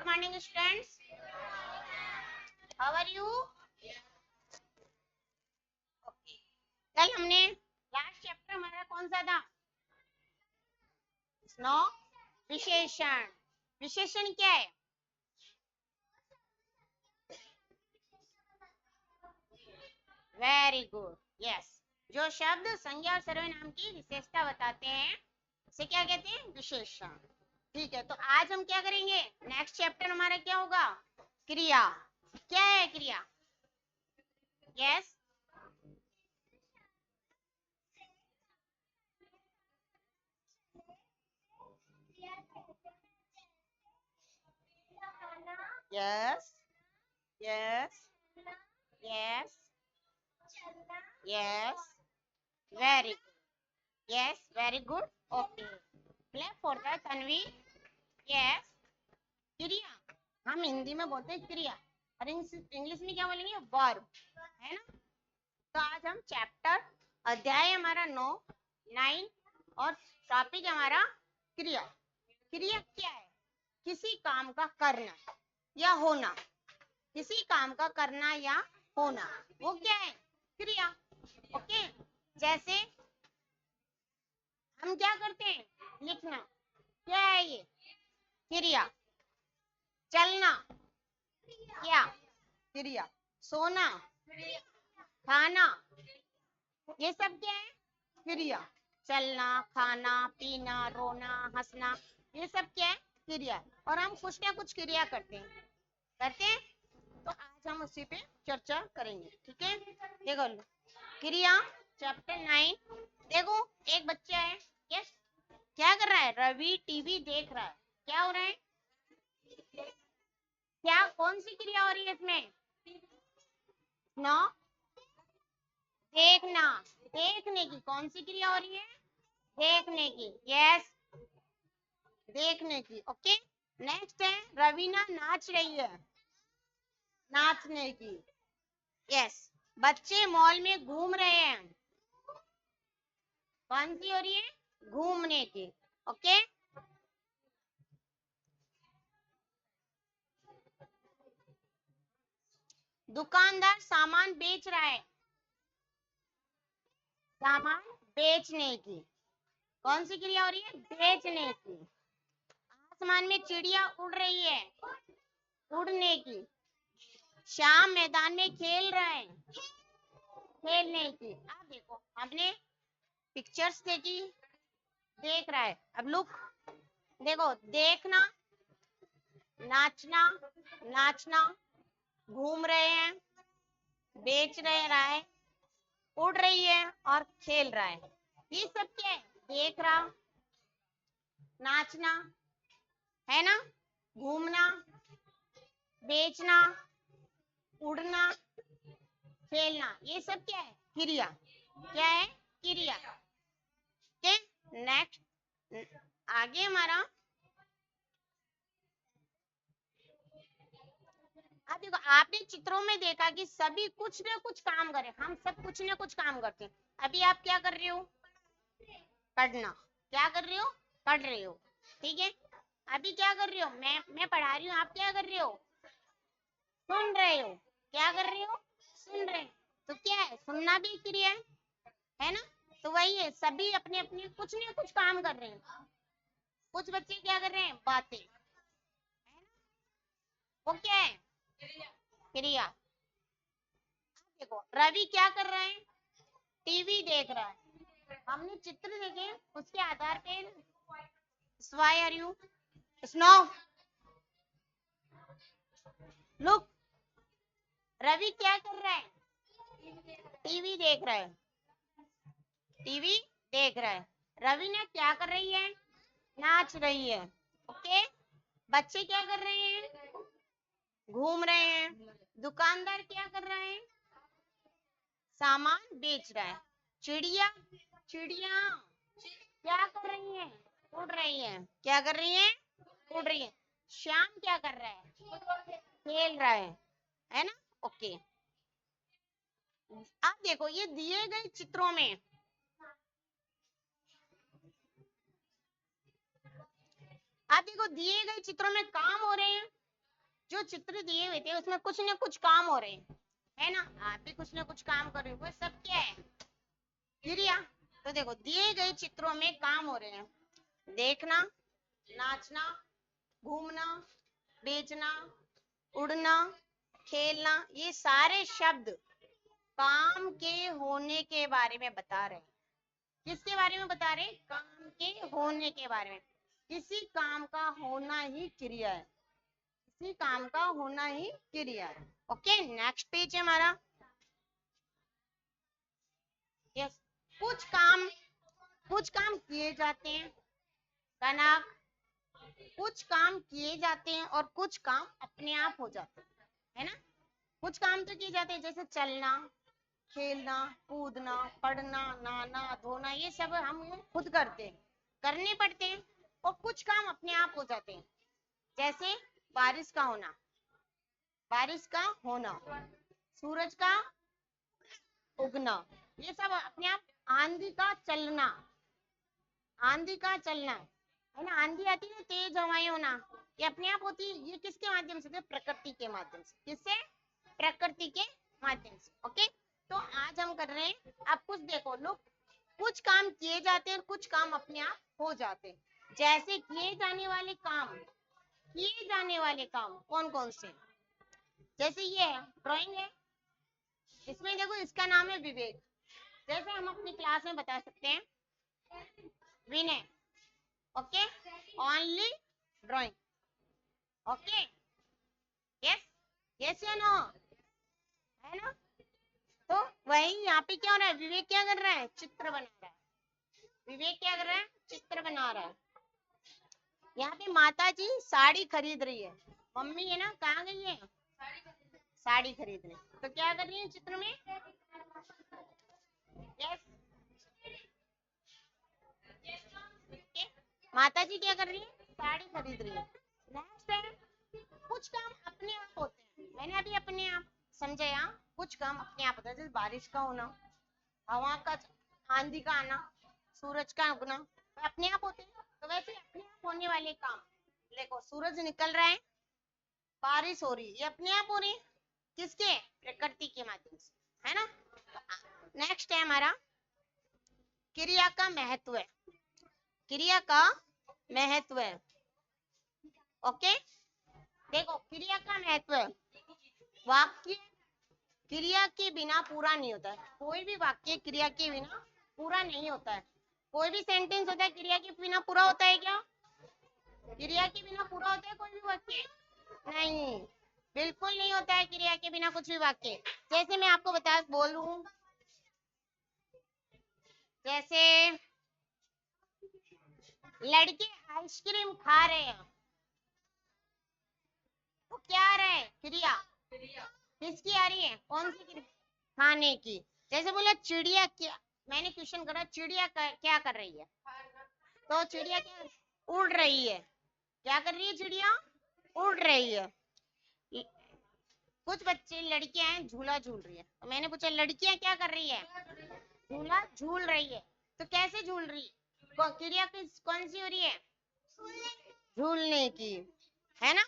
Good morning students, how are you? Okay, कल हमने last chapter हमारा कौन सा था? स्नो विशेषण। विशेषण क्या है? Very good, yes. जो शब्द संज्ञा और सर्वनाम की विशेषता बताते हैं उसे क्या कहते हैं? विशेषण। ठीक है, तो आज हम क्या करेंगे? नेक्स्ट चैप्टर हमारा क्या होगा? क्रिया। क्या है क्रिया? Yes, yes, yes, yes, yes, very good, yes, very good, okay. Clap for the Tanvi. Yes, क्रिया हम हिंदी में बोलते हैं क्रिया, और इंग्लिश में क्या बोलेंगे? वर्ब, है ना? तो आज हम चैप्टर, अध्याय हमारा 9, 9 और टॉपिक हमारा क्रिया। क्रिया क्या है? किसी काम का करना या होना। किसी काम का करना या होना, वो क्या है? क्रिया। ओके, जैसे हम क्या करते हैं? लिखना, क्या है ये? क्रिया। चलना, क्या? क्रिया। सोना, खाना, ये सब क्या है? क्रिया। चलना, खाना, पीना, रोना, हंसना, ये सब क्या है? क्रिया। और हम कुछ ना कुछ क्रिया करते हैं। तो आज हम उसी पे चर्चा करेंगे, ठीक है? देखो, क्रिया चैप्टर 9। देखो, एक बच्चा है, यस, क्या कर रहा है? रवि टीवी देख रहा है। क्या हो रहा है? क्या, कौन सी क्रिया हो रही है इसमें? नो, देखना। देखने की कौन सी क्रिया हो रही है? देखने की, यस, देखने की। ओके, नेक्स्ट है रवीना नाच रही है। नाचने की, यस। बच्चे मॉल में घूम रहे हैं। कौन सी हो रही है? घूमने की। ओके, दुकानदार सामान बेच रहा है। सामान बेचने की, कौन सी क्रिया हो रही है? बेचने की। आसमान में चिड़िया उड़ रही है। उड़ने की। श्याम मैदान में खेल रहा है। खेलने की। आप देखो, हमने पिक्चर्स देखी, देख रहा है। अब लुक, देखो, देखना, नाचना, नाचना, घूम रहे हैं, बेच रहा है, उड़ रही है और खेल रहा है। ये सब क्या है? देख रहा, नाचना, है ना, घूमना, बेचना, उड़ना, खेलना, ये सब क्या है? क्रिया। क्या है? क्रिया। ठीक, नेक्स्ट, आगे हमारा, अब देखो, आपने चित्रों में देखा कि सभी कुछ ना कुछ काम करे। हम सब कुछ ना कुछ काम करते हैं। अभी आप क्या कर रहे हो? पढ़ना। क्या कर रहे हो? पढ़ रहे हो, ठीक है? अभी क्या कर रहे हो? मैं पढ़ा रही हूँ, आप क्या कर रहे हो? सुन रहे हो। क्या कर रहे हो? सुन रहे हो। तो क्या है? सुनना भी क्रिया है ना? तो वही है, सभी अपने अपने कुछ ना कुछ काम कर रहे हैं। कुछ बच्चे क्या कर रहे हैं? बातें, है ना? वो क्या है? क्रिया। देखो, रवि क्या कर रहा है? टीवी देख रहा है। हमने चित्र देखे, उसके आधार पे, why are you snow, look, Ravi क्या कर रहा है? टीवी देख रहा है। टीवी देख रहा है। रवि ने क्या कर रही है? नाच रही है। ओके, बच्चे क्या कर रहे हैं? घूम रहे हैं। दुकानदार क्या कर रहा है? सामान बेच रहा है। चिड़िया, चिड़िया क्या कर रही है? उड़ रही है। क्या कर रही है? उड़ रही है। श्याम क्या कर रहा है? खेल रहा है ना? ओके, अब देखो, ये दिए गए चित्रों में, आप देखो, दिए गए चित्रों में काम हो रहे हैं, जो चित्र दिए हुए थे उसमें कुछ ना कुछ काम हो रहे हैं, है ना, आप भी कुछ ना कुछ काम कर रहे हो, वो सब क्या है, क्रिया। तो देखो दिए गए चित्रों में काम हो रहे हैं, देखना, नाचना, घूमना, बेचना, उड़ना, खेलना, ये सारे शब्द काम के होने के बारे में बता रहे हैं। किसके बारे में बता रहे हैं, काम के होने के बारे में। किसी काम का होना ही क्रिया है, किसी काम का होना ही क्रिया है। ओके, नेक्स्ट पेज है हमारा। यस, कुछ काम किए जाते हैं, कनक, कुछ काम किए जाते हैं और कुछ काम अपने आप हो जाते हैं, है ना। कुछ काम तो किए जाते हैं जैसे चलना, खेलना, कूदना, पढ़ना, नहाना, धोना, ये सब हम खुद करते हैं, करने पड़ते हैं। और कुछ काम अपने आप हो जाते हैं, जैसे बारिश का होना, बारिश का होना, सूरज का उगना, ये सब अपने आप। आंधी का चलना, आंधी का चलना, है ना, आंधी आती है ना, तेज हवाएं होना, ये अपने आप होती है। ये किसके माध्यम से, प्रकृति के माध्यम से। किससे, प्रकृति के माध्यम से। ओके, तो आज हम कर रहे हैं, आप कुछ देखो, लोग कुछ काम किए जाते हैं और कुछ काम अपने आप हो जाते हैं। जैसे किए जाने वाले काम कौन कौन से, जैसे ये है ड्राइंग है, इसमें देखो इसका नाम है विवेक। जैसे हम अपनी क्लास में बता सकते हैं Vinay, okay, only drawing, okay, yes, yes या नो, है ना। तो वही यहाँ पे क्या हो रहा है, विवेक क्या कर रहा है, चित्र बना रहा है। विवेक क्या कर रहा है, चित्र बना रहा है। यहाँ पे माता जी साड़ी खरीद रही है, मम्मी है ना, कहाँ गई है, साड़ी खरीदने। तो क्या कर रही है चित्र में, यस, माता जी क्या कर रही है, साड़ी खरीद रही है। नेक्स्ट है, कुछ काम अपने आप होते हैं, मैंने अभी अपने आप समझाया, कुछ काम अपने आप होता है, जैसे बारिश का होना, हवा का, आंधी का आना, सूरज का उगना, अपने आप होते हैं। तो वैसे अपने आप होने वाले काम, देखो सूरज निकल रहा है, बारिश हो रही है, ये अपने आप हो रही है, किसके, प्रकृति के माध्यम से, है ना। नेक्स्ट है हमारा क्रिया का महत्व है, क्रिया का महत्व है। ओके, देखो क्रिया का महत्व है, वाक्य क्रिया के बिना पूरा नहीं होता है, कोई भी वाक्य क्रिया के बिना पूरा नहीं होता है। कोई भी सेंटेंस होता है क्रिया के बिना पूरा होता है क्या, क्रिया के बिना पूरा होता है कोई भी वाक्य, नहीं, बिल्कुल नहीं होता है क्रिया के बिना कुछ भी वाक्य। जैसे मैं आपको बता बोलूं, जैसे लड़के आइसक्रीम खा रहे हैं, तो क्या आ रहा है, क्रिया, किसकी आ रही है, कौन सी क्रिया, खाने की। जैसे बोला चिड़िया, क्या, मैंने क्वेश्चन करा चिड़िया क्या कर रही है, तो चिड़िया क्या, उड़ रही है, क्या कर रही है चिड़िया, उड़ रही है। कुछ बच्चे लड़कियां हैं झूला झूल रही है, तो मैंने पूछा लड़कियां क्या कर रही है, झूला झूल रही है, तो कैसे झूल रही, क्रिया कौन सी हो रही है, झूलने की, है ना।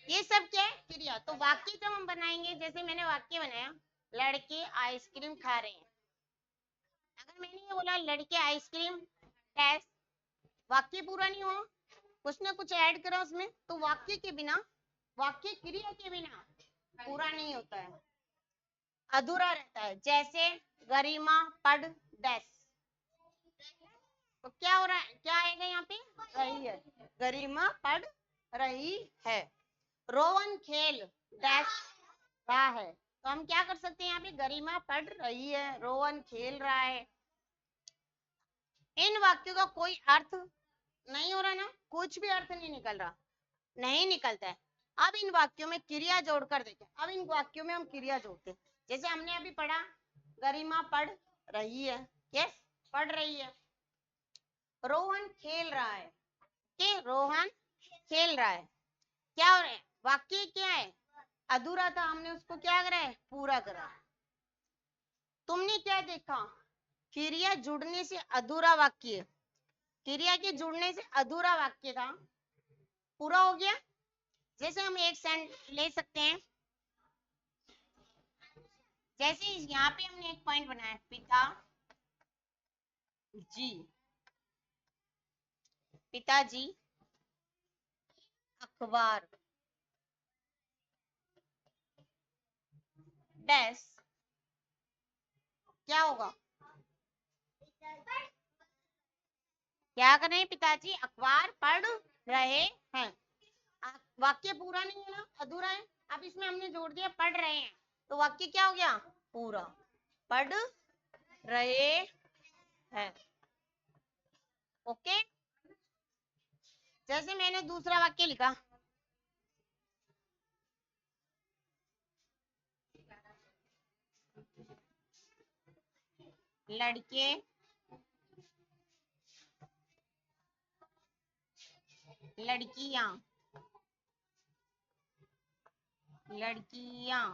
ये सब क्या है, क्रिया। तो वाक्य जब हम बनाएंगे, जैसे मैंने वाक्य बनाया, लड़के आइसक्रीम खा रहे हैं, अगर मैंने ये बोला लड़के आइसक्रीम टेस्ट, वाक्य पूरा नहीं हुआ, कुछ ना कुछ ऐड करा उसमें, तो वाक्य के बिना, वाक्य क्रिया के बिना पूरा नहीं होता है, अधूरा रहता है। जैसे गरिमा पढ़ डैश, तो क्या हो रहा है, क्या आएगा यहाँ पे, रही है, गरिमा पढ़ रही है। रोहन खेल डैश रहा है, तो हम क्या कर सकते हैं, यहाँ पे गरिमा पढ़ रही है, रोहन खेल रहा है। इन वाक्यों का कोई अर्थ नहीं हो रहा ना, कुछ भी अर्थ नहीं निकल रहा, नहीं निकलता है। अब इन वाक्यों में क्रिया जोड़कर देखें, अब इन वाक्यों में हम क्रिया जोड़ते हैं। जैसे हमने अभी पढ़ा गरिमा पढ़ रही है, यस, पढ़ रही है। रोहन खेल रहा है, कि रोहन खेल रहा है, क्या हो रहा है, वाक्य क्या है, अधूरा था, हमने उसको क्या करा है, पूरा करा। तुमने क्या देखा, क्रिया जुड़ने से अधूरा वाक्य क्रिया के जुड़ने से अधूरा वाक्य था, पूरा हो गया। जैसे हम एक सेंट ले सकते हैं, जैसे यहाँ पे हमने एक पॉइंट बनाया, पिता जी, पिताजी अखबार डैश, क्या होगा, क्या कर रहे हैं, पिताजी अखबार पढ़ रहे हैं। वाक्य पूरा नहीं है ना, अधूरा है। अब इसमें हमने जोड़ दिया पढ़ रहे हैं, तो वाक्य क्या हो गया, पूरा, पढ़ रहे हैं। ओके, जैसे मैंने दूसरा वाक्य लिखा, लड़के लड़कियां लड़कियां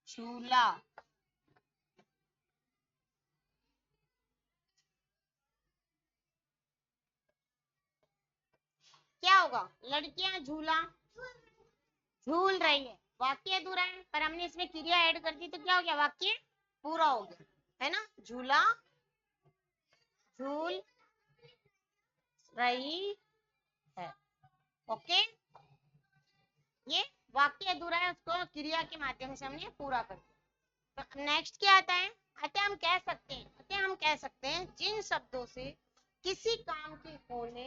झूला क्या होगा, लड़कियां झूला झूल रही है, वाक्य अधूरा है, पर हमने इसमें क्रिया ऐड कर दी तो क्या हो गया, वाक्य पूरा हो गया, है ना। झूला झूल रही है। ओके, ये वाक्य अधूरा है, उसको क्रिया के माध्यम से हमने पूरा कर दिया। तो नेक्स्ट क्या आता है, हम कह सकते हैं जिन शब्दों से किसी काम के होने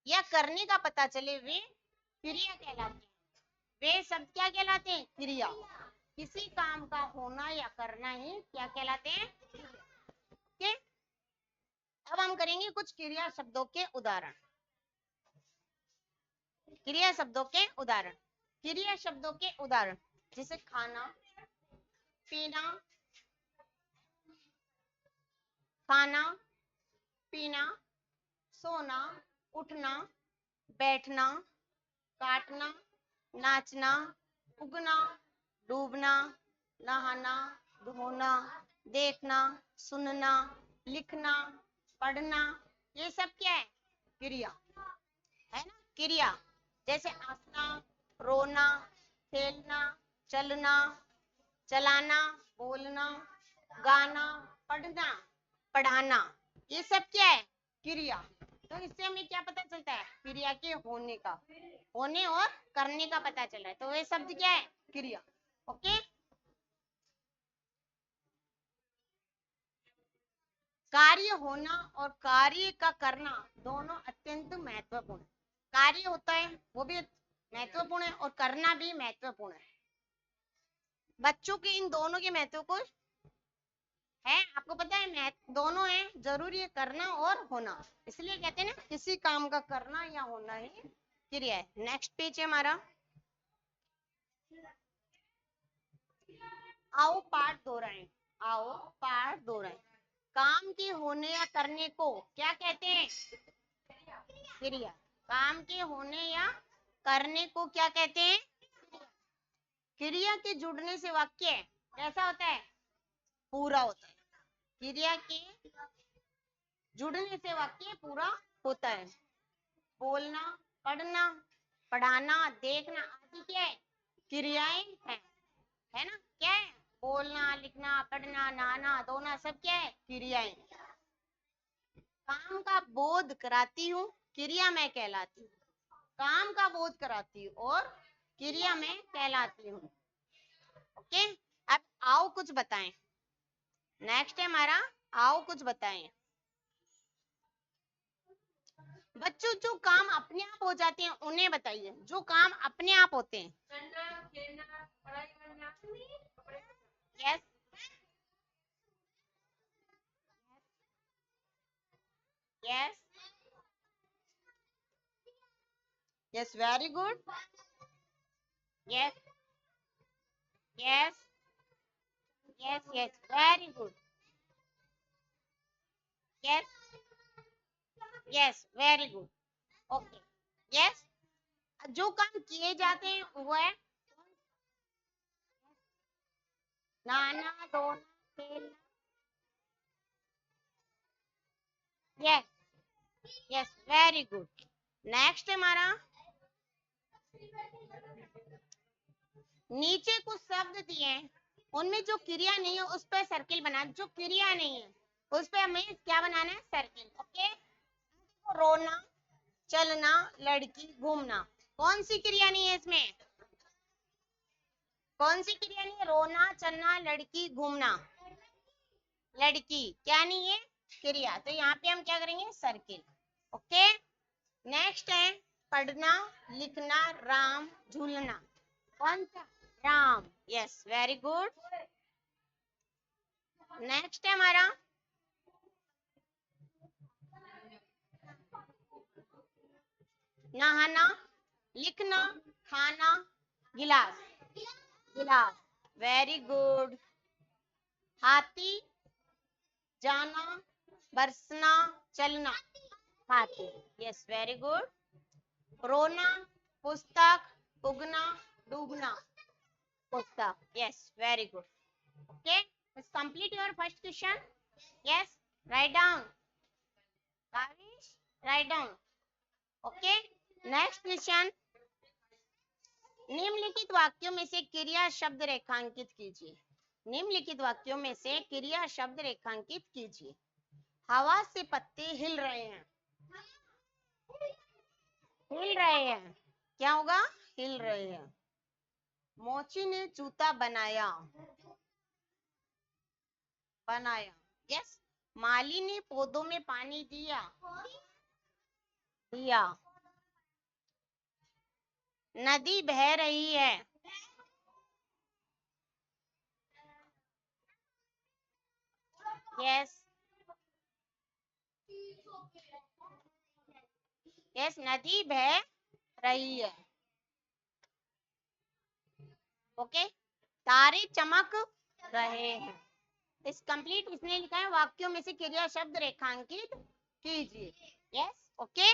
या करने का पता चले वे क्रिया कहलाते हैं। वे शब्द क्या कहलाते हैं, क्रिया। किसी काम का होना या करना ही क्या कहलाते हैं, क्रिया। अब हम करेंगे कुछ क्रिया शब्दों के उदाहरण। क्रिया शब्दों के उदाहरण, क्रिया शब्दों के उदाहरण जैसे खाना पीना, खाना पीना, सोना उठना, बैठना, काटना, नाचना, उगना, डूबना, नहाना, धोना, देखना, सुनना, लिखना, पढ़ना, ये सब क्या है, क्रिया, है ना, क्रिया। जैसे हंसना, रोना, खेलना, चलना, चलाना, बोलना, गाना, पढ़ना, पढ़ाना, ये सब क्या है, क्रिया। तो इससे हमें क्या पता चलता है, क्रिया के होने का, होने और करने का पता चल रहा है, तो वे शब्द क्या है, क्रिया। ओके, कार्य होना और कार्य का करना दोनों अत्यंत महत्वपूर्ण है। कार्य होता है वो भी महत्वपूर्ण है और करना भी महत्वपूर्ण है। बच्चों के इन दोनों के महत्व को है, आपको पता है, दोनों है, जरूरी है करना और होना, इसलिए कहते हैं ना किसी काम का करना या होना ही क्रिया है। नेक्स्ट पेज है हमारा, आओ पाठ दोहराएं, आओ पाठ दोहराएं। काम के होने या करने को क्या कहते हैं, क्रिया। काम के होने या करने को क्या कहते हैं, क्रिया के जुड़ने से वाक्य कैसा होता है, पूरा होता है। क्रिया के जुड़ने से वाक्य पूरा होता है। बोलना, पढ़ना, पढ़ाना, देखना आदि क्या है, क्रियाएं हैं, है ना, क्या है, बोलना, लिखना, पढ़ना, नहाना, धोना, सब क्या है, क्रियाएं। काम का बोध कराती हूँ, क्रिया में कहलाती हूँ। काम का बोध कराती हूँ और क्रिया में कहलाती हूँ। ओके, अब आओ कुछ बताएं। नेक्स्ट है हमारा, आओ कुछ बताएं। बच्चों जो काम अपने आप हो जाते हैं उन्हें बताइए, जो काम अपने आप होते हैं। Yes, yes, yes, very good, yes, yes, yes, yes, very good, yes, yes, very good, okay, yes. जो काम किए जाते हैं वो है नहाना, धोना, खेलना, yes yes, very good. Next हमारा, नीचे कुछ शब्द दिए हैं, उनमें जो क्रिया नहीं है उस पर सर्किल बना, जो क्रिया नहीं है उस पे हमें क्या बनाना है, सर्किल। ओके, रोना, चलना, लड़की, घूमना, कौन सी क्रिया नहीं है इसमें, कौन सी क्रिया नहीं है, रोना, चलना, लड़की, घूमना, लड़की क्या नहीं है, क्रिया, तो यहाँ पे हम क्या करेंगे, सर्किल। ओके, नेक्स्ट है पढ़ना, लिखना, राम, झूलना, कौन सा, Ram, yes very good. Next है हमारा, नहाना, लिखना, खाना, गिलास, गिलास, वेरी गुड। हाथी, जाना, बरसना, चलना, हाथी, यस वेरी गुड। रोना, पुस्तक, उगना, डूबना, पुस्तक, yes very good. Okay, let's complete your first question. Yes, write down. Kavish, write down. Okay, next question. निम्नलिखित वाक्यों में से क्रिया शब्द रेखांकित कीजिए। निम्नलिखित वाक्यों में से क्रिया शब्द रेखांकित कीजिए। हवा से पत्ते हिल रहे हैं, हिल रहे हैं, क्या होगा, हिल रहे हैं। मोची ने जूता बनाया, बनाया, यस। माली ने पौधों में पानी दिया, दिया। नदी बह रही है, यस यस, नदी बह रही है। ओके, तारे चमक रहे हैं। इस कंप्लीट इसने लिखा है, वाक्यों में से क्रिया शब्द रेखांकित कीजिए। यस, ओके,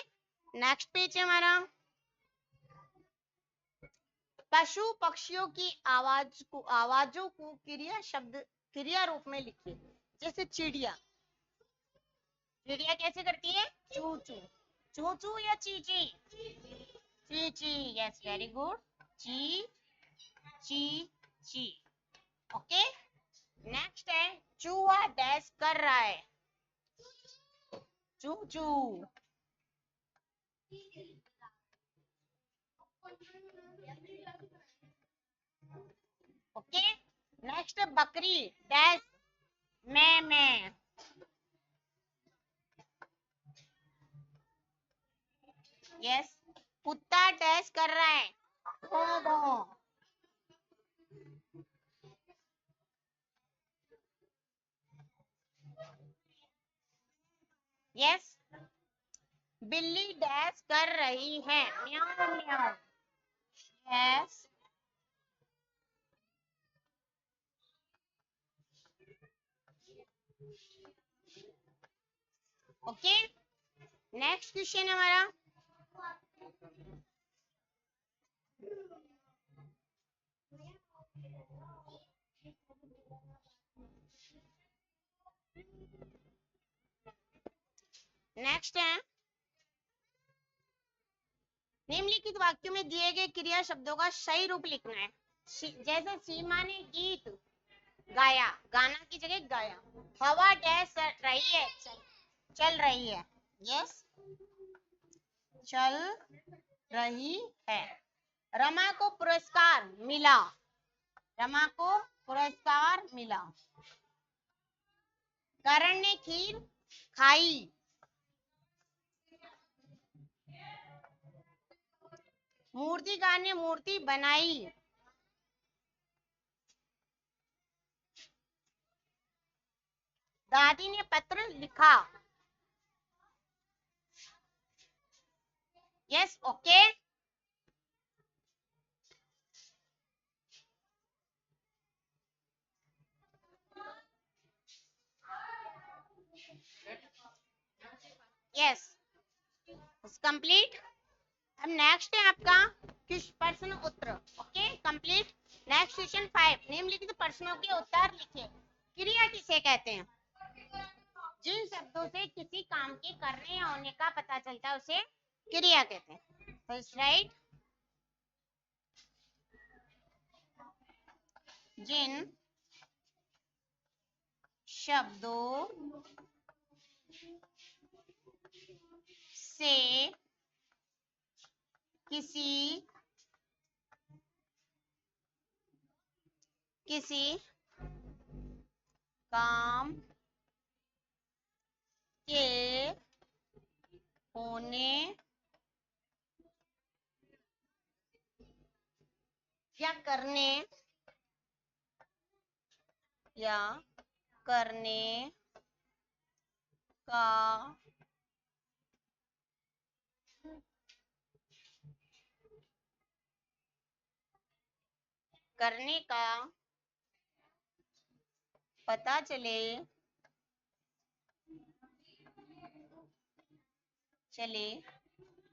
नेक्स्ट पेज है हमारा। पशु पक्षियों की आवाजों को क्रिया शब्द, क्रिया रूप में लिखिए। जैसे चिड़िया, चिड़िया कैसे करती है, चू चू, चू चू या ची ची, ची ची, यस वेरी गुड, ची ची ची। ओके, नेक्स्ट है चूहा डैश कर रहा है, चू चू। ओके, नेक्स्ट बकरी डैश मैं, यस। कुत्ता डैश कर रहा है, भौं भौं। यस, बिल्ली डैश कर रही है, म्याऊं म्याऊं। यस, ओके, नेक्स्ट क्वेश्चन है हमारा। नेक्स्ट है, निम्नलिखित वाक्यों में दिए गए क्रिया शब्दों का सही रूप लिखना है। जैसे सीमा ने गीत गाया, गाना की जगह गाया। हवा डैश रही है, चल रही है, यस, चल रही है। रमा को पुरस्कार मिला, रमा को पुरस्कार मिला। करण ने खीर खाई, मूर्तिकार ने मूर्ति बनाई। दादी ने पत्र लिखा। Yes, okay, yes, complete. अब नेक्स्ट है आपका किस प्रश्न उत्तर। Okay, complete. नेक्स्ट क्वेश्चन 5, निम्नलिखित प्रश्नों के उत्तर लिखिए। क्रिया किसे कहते हैं। जिन शब्दों उसे किसी काम के करने या होने का पता चलता है उसे क्रिया कहते हैं। फर्स्ट राइट, जिन शब्दों से किसी काम के होने या करने का पता चले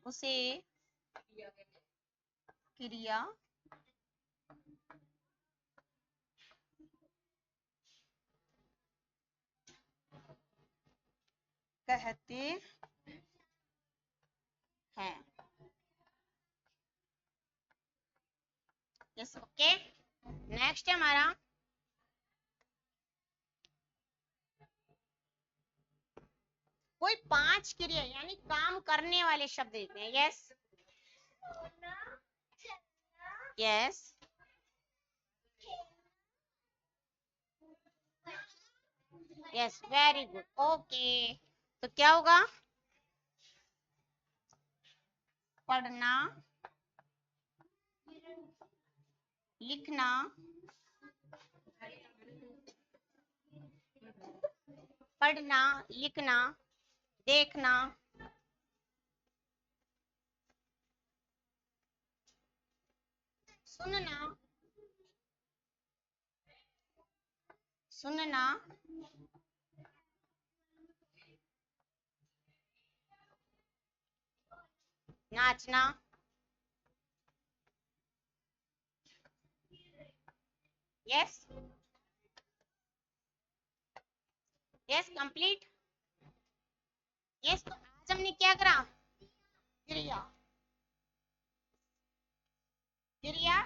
उसे क्रिया कहते हैं। Yes, okay. नेक्स्ट है हमारा कोई 5 क्रिया यानी काम करने वाले शब्द देते हैं। Yes, yes, yes, very good, okay. तो क्या होगा? पढ़ना, लिखना, पढ़ना, लिखना, देखना, सुनना, नाचना। Yes, yes, complete. यस, तो आज हमने क्या करा? क्रिया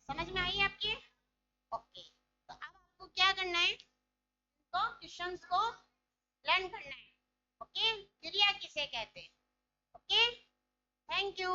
समझ में आई आपके? ओके, तो अब आपको क्या करना है? तो क्वेश्चंस को लर्न करना है। ओके, क्रिया किसे कहते हैं? Okay, thank you.